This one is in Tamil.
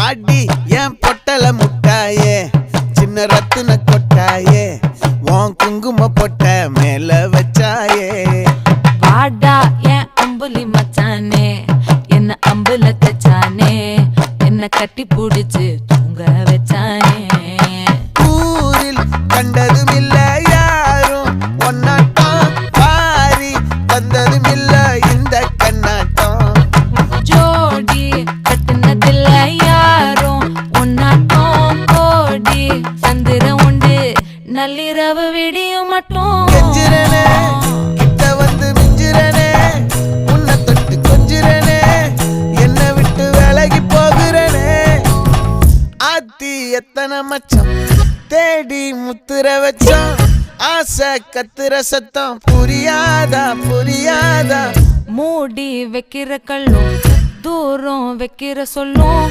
வாடி என் பொட்டல முட்டாயே சின்ன ரத்தின கொட்டாயே உன் குங்கும பொட்ட மேல வச்சாயே வாடா என் அம்புலி மச்சானே என்ன அம்புல தச்சானே என்ன கட்டி புடிச்சு தூங்க வச்சானே ஊரில் கண்டதும் இல்ல யாரும் ஒன்னாட்டம் பாரி வந்ததும் இல்ல இந்த கண்ணாட்டம் ஜோடி கட்டுனதில்ல யாரும் ஒன்னாட்டம் கோடி சந்திரம் உண்டு நள்ளிரவு விடியும் மட்டும் கெஞ்சிரனே கிட்ட வந்து மிஞ்சிரனே உன்னை தொட்டு கொஞ்சிரனே என்னை விட்டு விலகி போகிறனே ஆத்தி எத்தனை மச்சம் தேடி முத்துற வச்சோம் ஆசை கத்துற சத்தம் புரியாதா புரியாதா மூடி வைக்கிற கல்லும் தூரம் வைக்கிற சொல்லும்